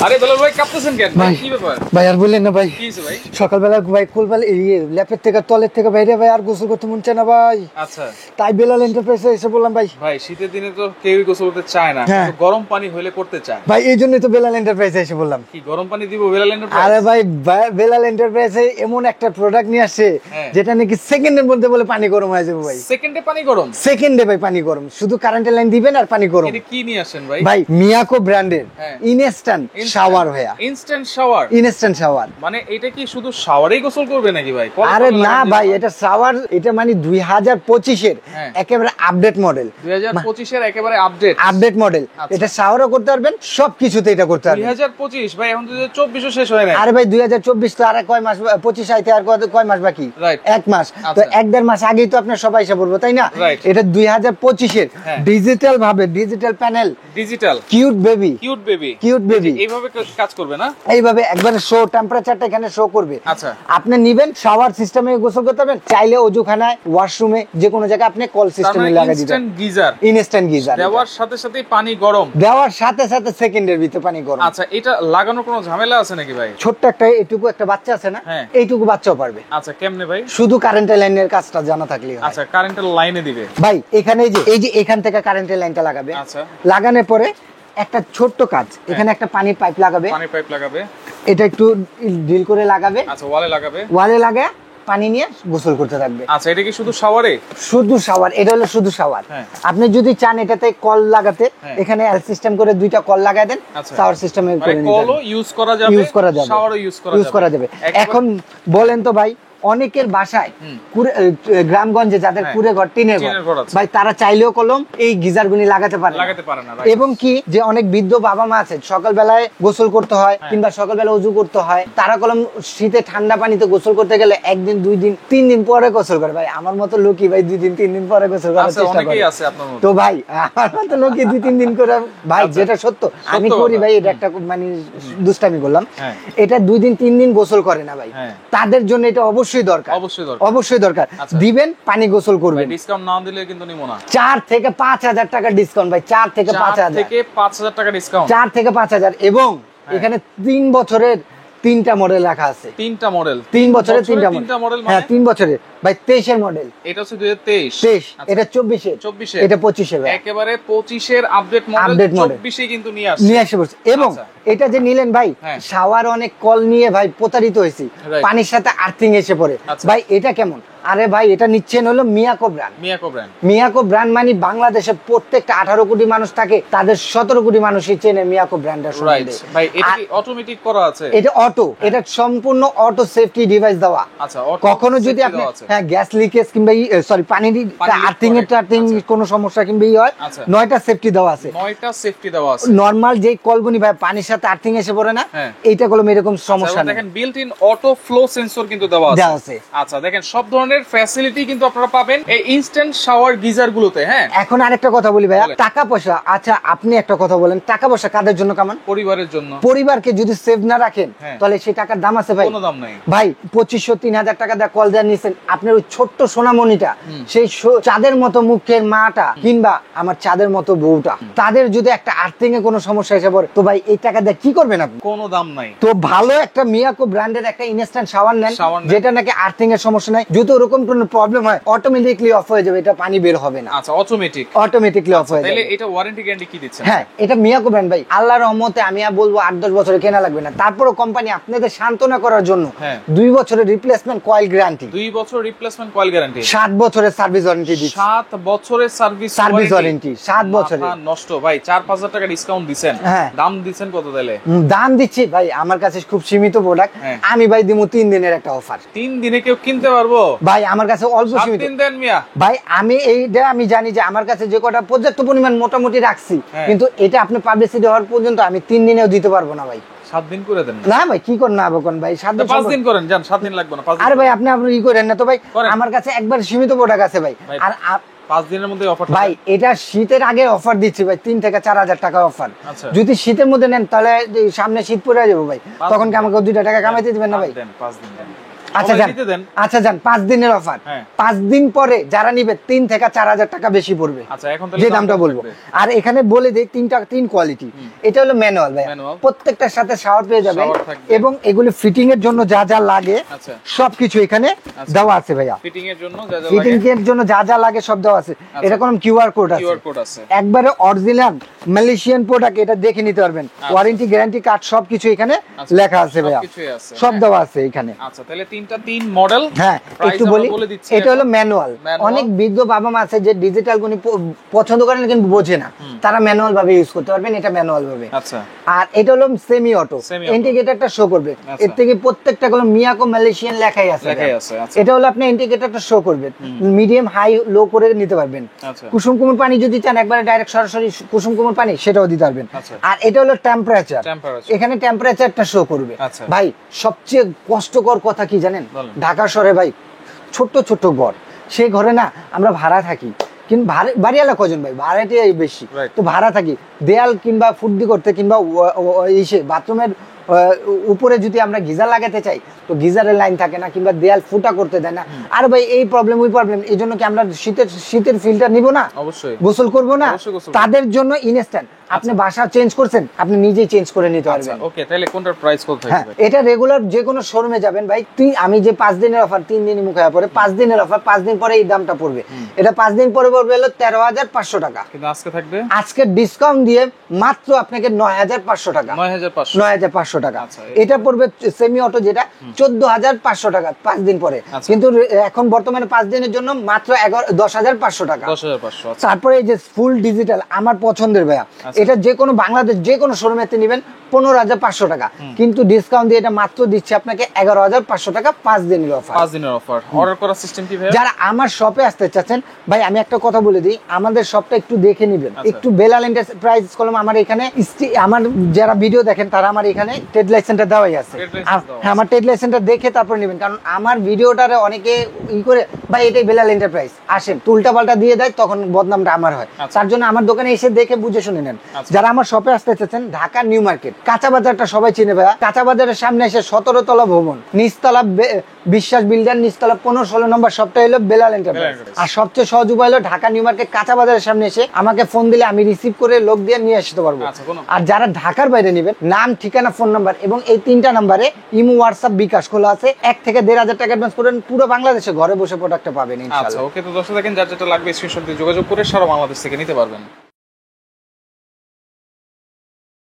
আরে বেলাল ভাই কাঁপতেছেন কেন ভাই? কি ব্যাপার ভাই? আর বললেন না ভাই, কি হইছে ভাই? সকালবেলা ভাই কুলবেলা ল্যাপের থেকে তলের থেকে বাইরে ভাই আর গোসল করতে মন চায় না ভাই। আচ্ছা তাই বেলাল এন্টারপ্রাইজে এসে বললাম ভাই। ভাই শীতের দিনে তো কেউই গোসল করতে চায় না, হ্যাঁ। তো গরম পানি হইলে করতে চায় ভাই এই জন্যই তো বেলাল এন্টারপ্রাইজে এসে বললাম। কি গরম পানি দিব বেলাল এন্টারপ্রাইজ? আরে ভাই বেলাল এন্টারপ্রাইজে এমন একটা প্রোডাক্ট নিয়ে আসছে হ্যাঁ। যেটা নাকি সেকেন্ডের মধ্যে বলে পানি গরম হয়ে যাবে ভাই। সেকেন্ডে পানি গরম? সেকেন্ডে ভাই পানি গরম, শুধু কারেন্টের লাইন দিবেন আর পানি গরম। এটা কি নিয়ে আসেন ভাই? ভাই মিয়াকো ব্র্যান্ডের হ্যাঁ। ইনস্ট্যান্ট শাওয়ার হয়া, ইনস্ট্যান্ট শাওয়ার। ইনস্ট্যান্ট শাওয়ার মানে এটা কি শুধু শাওয়ারেই গোসল করবে নাকি ভাই? আরে না ভাই, এটা শাওয়ার, এটা মানে 2025 এর হ্যাঁ। একেবারে আপডেট মডেল। 2025 এর একেবারে আপডেট মডেল। আচ্ছা। এটা শাওয়ারও করতে পারবেন, সবকিছুতে এটা করতে পারবেন। 2025 ভাই, এখন তো 2024 শেষ হয় না। আরে ভাই 2024 তো আর কয় মাস, 25 আইতে আর কয় মাস বাকি? Right. এক মাস। তো আচ্ছা। এক দেড় মাস আগেই তো আপনার সবাই এসে বলবো, তাই না? Right. এটা 2025 এর হ্যাঁ। ডিজিটাল ভাবে, digital panel, digital cute baby, cute baby. Cute baby এইভাবে কাজ করবে না? এইভাবে একবারে শো টেম্পারেচারটা এখানে শো করবে। আচ্ছা। আপনি নিবেন, শাওয়ার সিস্টেমে গোসল করতে পারবেন, চাইলে অজুখানায়, ওয়াশরুমে, যে কোনো জায়গায় আপনি কল সিস্টেমে লাগাই দিবেন। Instant geyser. ইনস্ট্যান্ট গিজার দেওয়ার সাথে সাথে পানি গরম। দেওয়ার সাথে সাথে সেকেন্ডের ভিতরে পানি গরম। আচ্ছা, এটা লাগানোর কোনো ঝামেলা আছে নাকি ভাই? ছোট্ট একটা এইটুকু একটা বাচ্চা আছে না, হ্যাঁ। এইটুকু বাচ্চাও পারবে। আচ্ছা, কেমনে ভাই? শুধু কারেন্টের লাইনের কাজটা জানা থাকলেই হয়। আচ্ছা, কারেন্টের লাইনে দিবে ভাই এখানে এই যে এখান থেকে কারেন্টের লাইনটা লাগাবে। আচ্ছা। লাগানোর পরে একটা ছোট্ট কাজ, এখানে একটা পানির পাইপ লাগাবে। পানির পাইপ লাগাবে। এটা একটু ড্রিল করে লাগাবে। আচ্ছা, ওয়ালে লাগাবে। ওয়ালে লাগায় পানি নিয়ে গোসল করতে থাকবে। আচ্ছা, এটা কি শুধু শাওয়ারে? শুধু শাওয়ার, এটা হলো শুধু শাওয়ার। হ্যাঁ। আপনি যদি চান এটাতে কল লাগাতে, হ্যাঁ। এখানে এল সিস্টেম করে দুইটা কল লাগায় দেন, আচ্ছা। শাওয়ার সিস্টেমে মানে করে নিতে কলও ইউজ করা যাবে, ইউজ করা যাবে, শাওয়ারও ইউজ করা যাবে। এখন বলেন তো ভাই, অনেকের বাসায় গ্রামগঞ্জে যাদের হ্যাঁ। কুড়ে ঘর, টিনের টিনের ঘর আছে। ভাই, তারা চাইলেও কলম এই গিজার গুনি লাগাতে পারে না। এবং কি যে অনেক বৃদ্ধ বাবা মা আছে, সকাল বেলায় গোসল করতে হয়, কিংবা সকাল বেলা উজু করতে হয়, তারা কলম শীতে ঠান্ডা পানিতে গোসল করতে গেলে একদিন, 2 দিন, 3 দিন পরে গোসল করে। ভাই আমার মতো লোকই ভাই 2 দিন 3 দিন পরে গোসল করার চেষ্টা করে। তো ভাই আমার মতো লোকই 2-3 দিন করে, ভাই যেটা সত্য আমি করি ভাই, এটা একটা মানে দুষ্টামি করলাম। এটা 2 দিন 3 দিন গোসল করে না ভাই, তাদের জন্য এটা অবশ্যই দরকার, অবশ্যই দরকার। দিবেন, পানি গোসল করবেন। ডিসকাউন্ট না দিলে কিন্তু নিব না। 4 থেকে 5,000 টাকা ডিসকাউন্ট ভাই, 4 থেকে 5,000 টাকা ডিসকাউন্ট। 4 থেকে 5,000। এবং এখানে 3 বছরের 3টা মডেল রাখা আছে। 3টা মডেল? 3 বছরের 3টা মডেল। হ্যাঁ, 3 বছরের ভাই, 23 এর মডেল। এটা হচ্ছে 2023। এটা 24 এর, এটা 25 এর। একেবারে 25 এর আপডেট মডেল 24 এ কিন্তু নিয়ে আসে বলছে। এবং এটা যে নিলেন ভাই, শাওয়ার অনেক কল নিয়ে ভাই প্রতারিত হয়েছি, পানির সাথে আর্থিং এসে পড়ে। ভাই এটা কেমন? আরে ভাই এটা নিচ্ছেন হলো মিয়াকো ব্র্যান্ড। মিয়াকো ব্র্যান্ড মানে বাংলাদেশে প্রত্যেকটা 18 কোটি মানুষ থাকে, তাদের 17 কোটি মানুষই চেনে মিয়াকো ব্র্যান্ডের সম্বন্ধে। ভাই এটা কি অটোমেটিক করা আছে? এটা অটো, এটা সম্পূর্ণ অটো সেফটি ডিভাইস দেওয়া। আচ্ছা, কখনো যদি আপনি গ্যাস লিকেজ কিংবা সরি পানির আর্থিং কোনো সমস্যা কিংবা হয়, 9টা সেফটি দেওয়া আছে। 9টা সেফটি দেওয়া আছে। নরমাল যে কলগুনি ভাই পানির সাথে আর্থিং এসে পড়ে না, এইটা কলম এরকম সমস্যা নেই। দেখেন built in auto flow sensor কিন্তু দেওয়া আছে। আচ্ছা, দেখেন সব ধরনের ফ্যাসিলিটি কিন্তু আপনারা পাবেন এই ইনস্ট্যান্ট শাওয়ার গিজার গুলোতে। হ্যাঁ, এখন আরেকটা কথা বলি ভাইয়া, টাকা পয়সা। আচ্ছা আপনি একটা কথা বলেন, টাকা পয়সা কাদের জন্য কামান? পরিবারের জন্য। পরিবারকে যদি সেভ না রাখেন, তাহলে সেই টাকার দাম আছে ভাই? কোনো দাম নাই ভাই। 2500-3000 টাকা দিয়ে কল দেন নিছেন, আপনার ওই ছোট্ট সোনামণিটা, সেই চাঁদের মতো মুখের মাটা, কিংবা আমার চাঁদের মতো বউটা, তাদের যদি একটা আর্থিং এ কোনো সমস্যা এসে পড়ে, তো ভাই এই টাকা দিয়ে কি করবেন আপনি? কোনো দাম নাই। তো ভালো একটা মিয়াকো ব্র্যান্ডের একটা ইনস্ট্যান্ট শাওয়ার নেন, যেটা নাকি আর্থিং এর সমস্যা নাই। যদি ওরকম কোনো প্রবলেম হয়, অটোমেটিকলি অফ হয়ে যাবে, এটা পানি বের হবে না। আচ্ছা, অটোমেটিকলি অফ হয়ে যাবে। তাহলে এটা ওয়ারেন্টি গ্যারান্টি কি দিচ্ছেন? হ্যাঁ, এটা মিয়াকো ব্র্যান্ড ভাই, আল্লাহর রহমতে আমি বলবো 8-10 বছরে কেনা লাগবে না। তারপরও কোম্পানি আপনাদের সান্তনা করার জন্য 2 বছরের রিপ্লেসমেন্ট কয়েল গ্যারান্টি, 2 বছর রিপ্লেসমেন্ট কয়েল গ্যারান্টি, 7 বছরের সার্ভিস ওয়ারেন্টি দিচ্ছি। 7 বছরের সার্ভিস ওয়ারেন্টি, 7 বছরের। নষ্ট ভাই, 4-5,000 টাকা ডিসকাউন্ট দিবেন। দাম দিবেন কত দিলে? দাম দিচ্ছি ভাই, আমার কাছে খুব সীমিত প্রোডাক্ট, আমি ভাই দিমু 3 দিনের একটা অফার। 3 দিনে কেউ কিনতে পারবো ভাই? আমার কাছে অল্প সীমিত। 7 দিন দেন মিয়া ভাই। আমি জানি যে আমার কাছে যে কটা পর্যাপ্ত পরিমাণ মোটামুটি রাখছি, কিন্তু এটা আপনি পাবলিসিটি হওয়ার পর্যন্ত আমি 3 দিনেও দিতে পারবো না ভাই। 7 দিন করে দেন না ভাই, কি করেন না বকন ভাই, 5 দিন করেন, জান 7 দিন লাগবে না। 5 দিন। আরে ভাই আপনি ই করেন না তো ভাই, আমার কাছে একবার সীমিত প্রোডাক্ট আছে ভাই। আর 5 দিনের মধ্যে অফার ভাই, এটা শীতের আগে অফার দিচ্ছি ভাই, 3 থেকে 4,000 টাকা অফার। যদি শীতের মধ্যে নেন, তাহলে সামনে শীত পড়ে যাবে ভাই, তখন কি আমাকে 2 টাকা কামাইতে দিবেন না ভাই? 5 দিন দেন। আচ্ছা যান, আচ্ছা যান, 5 দিনের অফার, 5 দিন পরে যারা নিবে 3 থেকে 4000 টাকা বেশি পড়বে। আচ্ছা, এখন যে দামটা বলবো। আর এখানে বলে দেই 3 কোয়ালিটি। এটা হলো ম্যানুয়াল ভাই, প্রত্যেকটার সাথে শাওয়ার পেয়ে যাবেন এবং এগুলি ফিটিং এর জন্য যা যা লাগে সবকিছু এখানে দেওয়া আছে ভাইয়া। ফিটিং এর জন্য যা যা লাগে সব দেওয়া আছে। এটা কোন কিউআর কোড আছে, একবারে অরিজিনাল মালয়েশিয়ান প্রোডাক্ট, এটা দেখে নিতে পারবেন। ওয়ারেন্টি গ্যারান্টি কার্ড সবকিছু এখানে লেখা আছে ভাইয়া, সব দেওয়া আছে এখানে। আচ্ছা, তাহলে 3 মডেল। হ্যাঁ, একটু বলি, এটা হলো ম্যানুয়াল। অনেক বৃদ্ধ বাবা মা আছে যে ডিজিটাল গুনি পছন্দ করেন কিন্তু বোঝে না, তারা ম্যানুয়াল ভাবে ইউজ করতে পারবেন, এটা ম্যানুয়াল ভাবে। আচ্ছা, আর এটা হলো সেমি অটো, ইন্ডিকেটরটা শো করবে। এর থেকে প্রত্যেকটা গুলো মিয়াকো মালয়েশিয়ান লেখাই আছে। এটা হলো আপনি ইন্ডিকেটরটা শো করবে, মিডিয়াম হাই লো করে নিতে পারবেন। কুসুম কুমুর পানি যদি চান একবারে ডাইরেক্ট সরাসরি কুসুম কুমুর পানি, সেটাও দিতে পারবেন। আর এটা হলো টেম্পারেচার, এখানে টেম্পারেচারটা শো করবে। ভাই সবচেয়ে কষ্টকর কথা কি জানেন, ঢাকা শহরে ভাই ছোট্ট ছোট্ট ঘর, সেই ঘরে না আমরা ভাড়া থাকি, কিন্তু বাড়িওয়ালা কজন ভাই, ভাড়াটাই বেশি, তো ভাড়া থাকি। দেয়াল কিংবা ফুডি করতে কিংবা বাথরুমের উপরে যদি আমরা গিজার লাগাতে চাই তো গিজারের লাইন থাকে না, কিংবা দেয়াল ফুটা করতে দেয় না। আর ভাই এই প্রবলেম ওই প্রবলেম, এই জন্য কি আমরা শীতের ফিল্টার নিব না? অবশ্যই গোসল করবো না? তাদের জন্য ইনস্ট্যান্ট আপনি বাসা চেঞ্জ করছেন, আপনি নিজেই চেঞ্জ করে নিতে পারবেন। ওকে, তাহলে কোনটার প্রাইস কত থাকবে? এটা রেগুলার যে কোনো শোরুমে যাবেন ভাই, আমি যে 5 দিনের অফার, 3 দিনই মুখে পড়ে 5 দিনের অফার, 5 দিন পরে এই দামটা পড়বে। এটা 5 দিন পরে পড়বে হলো 13500 টাকা, কিন্তু আজকে থাকবে, আজকে ডিসকাউন্ট দিয়ে মাত্র আপনাকে 9500 টাকা, 9500 টাকা। এটা পড়বে সেমি অটো যেটা 14500 টাকা 5 দিন পরে, কিন্তু এখন বর্তমানে 5 দিনের জন্য মাত্র 10500 টাকা। তারপরে এই যে ফুল ডিজিটাল আমার পছন্দের ভাইয়া, এটা যে কোনো বাংলাদেশ যে কোনো শোরুমেতে নেবেন 15500 টাকা, কিন্তু ডিসকাউন্ট দিয়ে এটা মাত্র দিচ্ছে আপনাকে 11500 টাকা 5 দিনের অফার। 5 দিনের অফার। অর্ডার করার সিস্টেম কি ভাই? যারা আমার শপে আসতে চাচ্ছেন ভাই, আমি একটা কথা বলে দিই, আমাদের শপটা একটু দেখে নেবেন। একটু বেলাল এন্টারপ্রাইজ কলম আমার এখানে, আমার যারা ভিডিও দেখেন তারা আমার এখানে ট্রেড লাইসেন্সটা দেওয়াই আছে। হ্যাঁ, আমার ট্রেড লাইসেন্সটা দেখে তারপর নেবেন, কারণ আমার ভিডিওটারে অনেকে করে ভাই এটাই বেলাল এন্টারপ্রাইজ, আসেন উল্টা পাল্টা দিয়ে দেয়, তখন বদনামটা আমার হয়। তার জন্য আমার দোকানে এসে দেখে বুঝে শুনে নেন। যারা আমার শপে আসতে চাচ্ছেন, ঢাকা নিউ মার্কেট কাঁচা বাজারটা সবাই চিনে ভাইয়া, কাঁচা বাজারের সামনে এসে 17 তলা ভবন, নিচতলা বিশ্বাস বিল্ডার, নিচতলা 15-16 নম্বর শপটা হলো বেলাল এন্টারপ্রাইজ। আর সবচেয়ে সহজ উপায় হলো ঢাকা নিউ মার্কেট কাঁচা বাজারের সামনে এসে আমাকে ফোন দিলে আমি রিসিভ করে লোক দিয়ে নিয়ে আসতে পারবো। আর যারা ঢাকার বাইরে নেবেন, নাম, ঠিকানা, ফোন নাম্বার এবং এই 3টা নাম্বারে ইমো, হোয়াটসঅ্যাপ, বিকাশ খোলা আছে। 1 থেকে 1500 টাকা অ্যাডভান্স করেন, পুরো বাংলাদেশে ঘরে বসে প্রোডাক্টটা পাবেন ইনশাআল্লাহ। আচ্ছা, ওকে, তো দর্শক দেখেন যার যেটা লাগবে স্ক্রিনশট দিয়ে যোগাযোগ করে সারা বাংলাদেশ থেকে নিতে পারবেন।